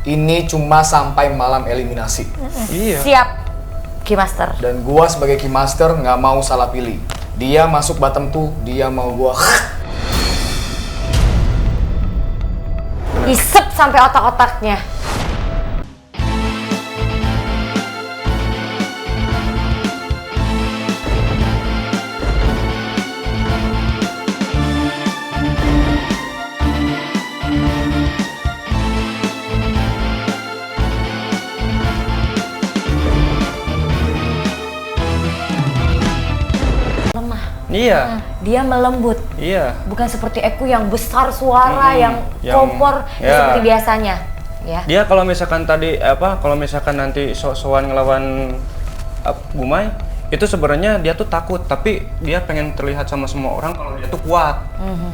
Ini cuma sampai malam eliminasi. Iya. Siap, Keymaster. Dan gua sebagai Keymaster nggak mau salah pilih. Dia masuk bottom 2, dia mau gua Isep sampai otak-otaknya. Lemah. Iya. Dia melembut. Iya. Bukan seperti Eku yang besar suara, yang kompor seperti biasanya. Ya. Dia kalau misalkan tadi kalau misalkan nanti sok-sokan ngelawan Gumay, itu sebenarnya dia tuh takut, tapi dia pengen terlihat sama semua orang kalau dia tuh kuat.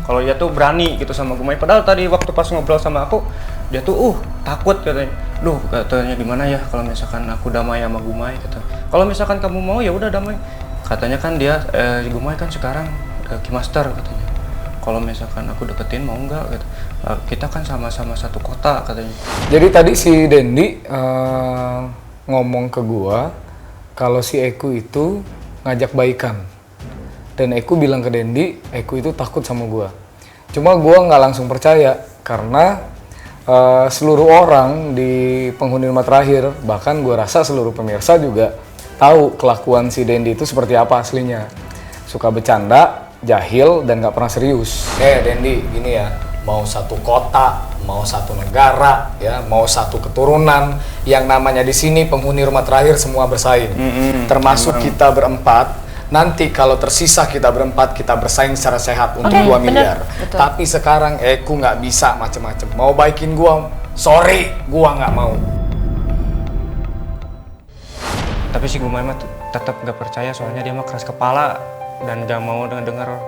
Kalau dia tuh berani gitu sama Gumay. Padahal tadi waktu pas ngobrol sama aku, dia tuh takut katanya. Duh, katanya gimana ya kalau misalkan aku damai sama Gumay kata. Kalau misalkan kamu mau ya udah damai. Katanya kan dia Gumay kan sekarang Keymaster katanya. Kalau misalkan aku deketin mau nggak gitu. Kita kan sama-sama satu kota katanya. Jadi tadi si Dendi ngomong ke gua kalau si Eku itu ngajak baikan. Dan Eku bilang ke Dendi, Eku itu takut sama gua. Cuma gua nggak langsung percaya karena seluruh orang di penghuni rumah terakhir, bahkan gua rasa seluruh pemirsa juga tahu kelakuan si Dendi itu seperti apa aslinya. Suka bercanda, jahil, dan nggak pernah serius. Dendi, gini ya, mau satu kota, mau satu negara, ya, mau satu keturunan, yang namanya di sini penghuni rumah terakhir semua bersaing, termasuk kita berempat. Nanti kalau tersisa kita berempat, kita bersaing secara sehat untuk 2 miliar. Betul. Tapi sekarang Eku nggak bisa macem-macem. Mau baikin gua, sorry, gua nggak mau. Tapi si Gumay mah tetap gak percaya, soalnya dia mah keras kepala dan gak mau denger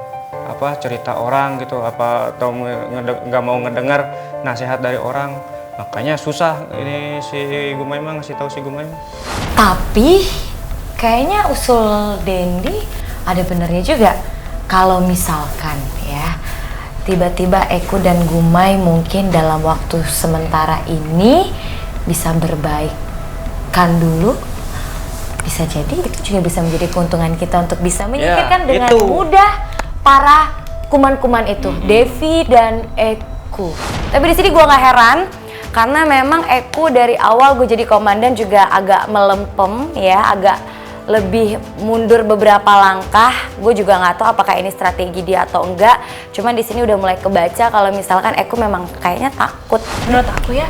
cerita orang gitu, atau gak mau ngedengar nasihat dari orang. Makanya susah ini si Gumay mah ngasih tahu si Gumay mah. Tapi kayaknya usul Dendi ada benernya juga. Kalau misalkan ya tiba-tiba Eku dan Gumay mungkin dalam waktu sementara ini bisa berbaikan dulu, bisa jadi itu juga bisa menjadi keuntungan kita untuk bisa menyingkirkan dengan mudah para kuman-kuman itu, Devi dan Eku. Tapi di sini gue nggak heran karena memang Eku dari awal gue jadi komandan juga agak melempem ya, agak lebih mundur beberapa langkah. Gue juga nggak tahu apakah ini strategi dia atau enggak. Cuman di sini udah mulai kebaca kalau misalkan Eku memang kayaknya takut. Menurut aku ya,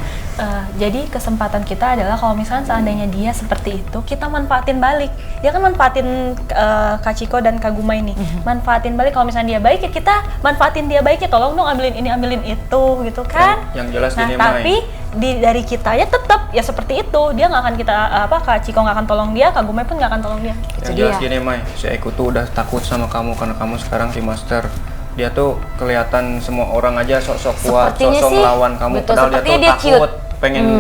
jadi kesempatan kita adalah kalau misalnya seandainya dia seperti itu, kita manfaatin balik. Dia kan manfaatin Kak Ciko dan Kak Gumay nih, manfaatin balik. Kalau misalnya dia baik ya kita manfaatin dia baik ya, tolong dong ambilin ini ambilin itu gitu kan. Yang jelas nah gini, tapi dari kita ya tetap ya seperti itu. Dia nggak akan kita Kak Ciko nggak akan tolong dia, Kak Gumay pun nggak akan tolong dia. Yang jelas gini Mai, si Eku tuh udah takut sama kamu karena kamu sekarang Keymaster. Dia tuh kelihatan semua orang aja sok-sok kuat, sok-sok melawan kamu. Betul, Padahal dia tuh dia takut,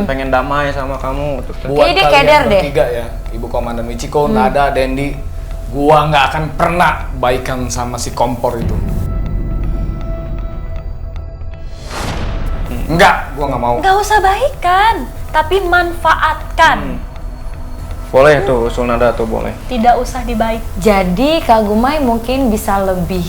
pengen damai sama kamu. Buat dia keder kalian deh. bertiga ya, Ibu Komandan Michiko, Nada, Dendi, gua nggak akan pernah baikan sama si kompor itu. Enggak, gua nggak mau. Nggak usah baikan, tapi manfaatkan. Boleh tuh, usul Nada tuh boleh. Tidak usah dibaik. Jadi Kak Gumay mungkin bisa lebih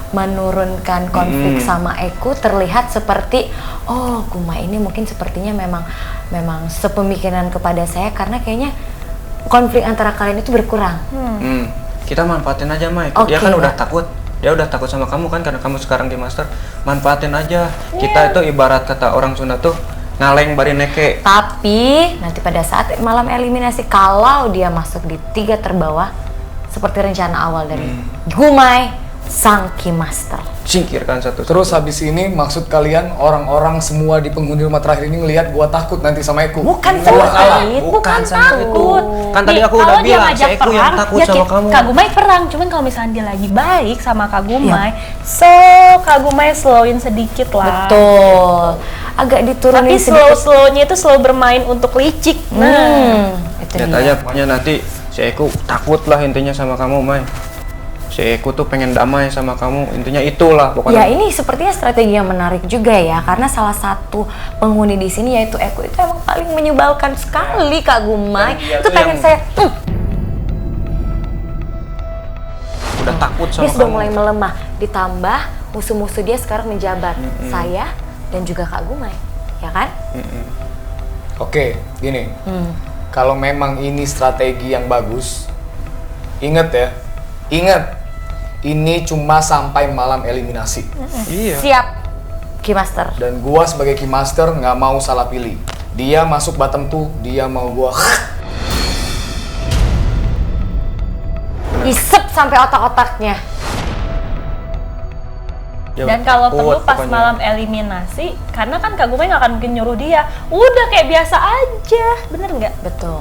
menurunkan konflik sama Eku, terlihat seperti oh Gumay ini mungkin sepertinya memang sepemikiran kepada saya karena kayaknya konflik antara kalian itu berkurang. Kita manfaatin aja Mai. Oke, Dia kan udah Mbak. takut. Dia udah takut sama kamu kan karena kamu sekarang Keymaster. Manfaatin aja. Kita itu ibarat kata orang Sunda tuh ngaleng bari neke. Tapi nanti pada saat malam eliminasi kalau dia masuk di 3 terbawah seperti rencana awal dari Gumay sang Keymaster. Singkirkan satu. Terus habis ini maksud kalian orang-orang semua di penghuni rumah terakhir ini ngelihat gua takut nanti sama Eku? Bukan Gua sama kalah. itu, Bukan sama Takut. Kan tadi aku Kalau udah dia bilang si ngajak Eku yang perang, takut ya sama kita- kamu. Kak Gumay perang, cuman kalau misalnya dia lagi baik sama Kak Gumay, Kak Gumay slowin sedikit lah. Betul. Agak diturunin Tapi sedikit. slow-slownya itu slow bermain untuk licik. Itu Lihat dia. aja pokoknya nanti si Eku takut lah intinya sama kamu Mai. Si Eku tuh pengen damai sama kamu, intinya itulah Ya pokoknya. ini sepertinya strategi yang menarik juga ya, karena salah satu penghuni di sini yaitu Eku itu emang paling menyebalkan sekali Kak Gumai. Dan dia Itu tuh pengen yang- saya, Udah takut sama dia sudah kamu. mulai melemah. Ditambah musuh-musuh dia sekarang menjabat, saya dan juga Kak Gumai, ya kan? Oke, gini. Kalau memang ini strategi yang bagus, ingat ya, ingat, ini cuma sampai malam eliminasi. Iya. Siap, Keymaster. Dan gua sebagai Keymaster nggak mau salah pilih. Dia masuk bottom tuh, dia mau gua Isep sampai otak-otaknya. Ya, Dan kalau takut perlu pas pokoknya. malam eliminasi, karena kan Kak Gumai nggak akan mungkin nyuruh dia. Udah kayak biasa aja, bener nggak? Betul.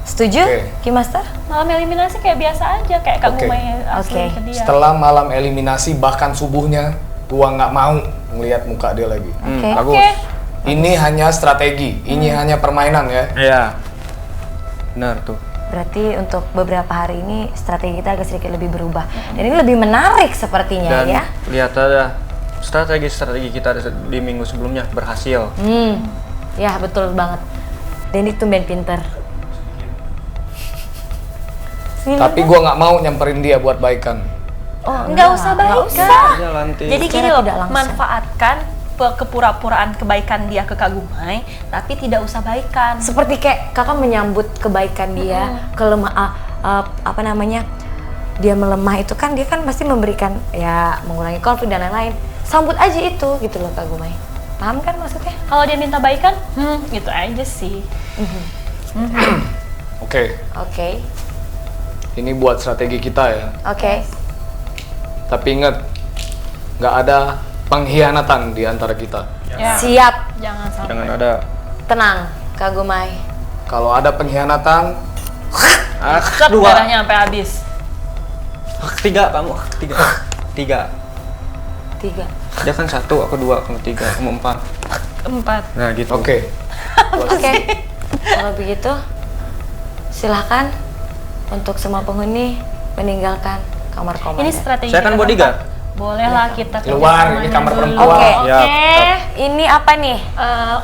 Setuju, Oke. Keymaster? Malam eliminasi kayak biasa aja, kayak Kak Oke. Gumai asli Oke. ke dia. setelah malam eliminasi bahkan subuhnya, gua nggak mau ngelihat muka dia lagi. Oke. Bagus. Oke. Ini hanya strategi, ini hanya permainan ya. Iya. Benar tuh. Berarti untuk beberapa hari ini strategi kita agak sedikit lebih berubah. Dan ini lebih menarik sepertinya Dan ya. lihat aja strategi kita di minggu sebelumnya berhasil. Ya betul banget. Dendi tumben pinter. Tapi gua nggak mau nyamperin dia buat baikan. Oh, Nggak usah baik, Kak. Aja Lanti. Jadi Secara gini loh, tidak langsung. manfaatkan kepura-puraan kebaikan dia ke Kak Gumai, tapi tidak usah baikan. seperti kayak kakak menyambut kebaikan dia, apa namanya, dia melemah itu kan dia kan pasti memberikan ya mengurangi konflik dan lain-lain. Sambut aja itu gitu loh Kak Gumai. Paham kan maksudnya? Kalau dia minta baikan, gitu aja sih. Oke, Oke, ini buat strategi kita ya. oke. Tapi ingat, nggak ada pengkhianatan di antara kita. Ya. Siap, Jangan sampai. Jangan ada tenang Kak Gumai. Kalau ada pengkhianatan, Set dua. darahnya sampai habis. Tiga kamu. Tiga. 3. Dia kan satu, aku dua, kamu tiga, kamu empat. 4. Nah gitu. oke. Oke, kalau begitu silahkan untuk semua penghuni meninggalkan kamar komandan. Ini strategi. Saya kan kita bodyguard. keempat. Boleh lah kita Keluar, ini kerjasamanya kamar dulu. perempuan. Oke. Ya. Ini apa nih?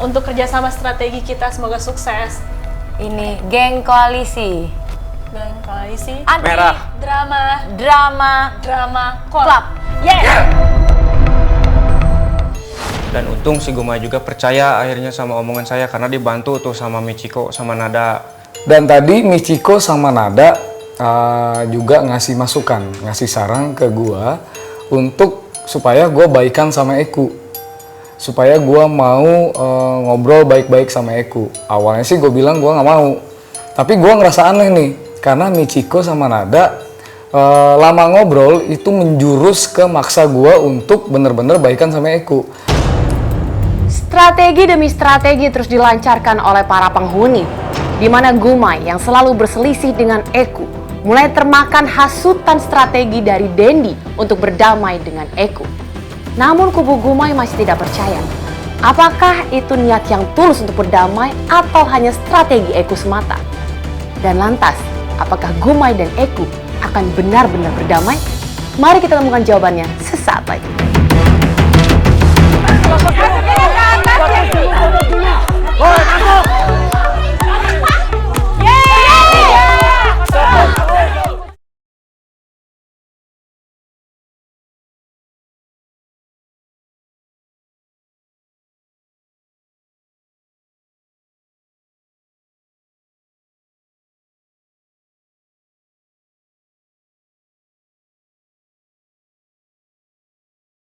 Untuk kerjasama strategi kita semoga sukses. Ini geng koalisi. Dan koalisi Anti Merah. drama Club. club. Yes. Dan untung si Gumai juga percaya akhirnya sama omongan saya karena dibantu tuh sama Michiko sama Nada. Dan tadi Michiko sama Nada juga ngasih masukan, ngasih saran ke gua untuk supaya gua baikan sama Eku. Supaya gua mau ngobrol baik-baik sama Eku. Awalnya sih gua bilang gua nggak mau. Tapi gua ngerasa aneh nih, karena Michiko sama Nada lama ngobrol itu menjurus ke maksa gua untuk bener-bener baikan sama Eku. Strategi demi strategi terus dilancarkan oleh para penghuni, di mana Gumai yang selalu berselisih dengan Eku mulai termakan hasutan strategi dari Dendi untuk berdamai dengan Eku. Namun kubu Gumai masih tidak percaya. Apakah itu niat yang tulus untuk berdamai atau hanya strategi Eku semata? Dan lantas, apakah Gumai dan Eku akan benar-benar berdamai? Mari kita temukan jawabannya sesaat lagi.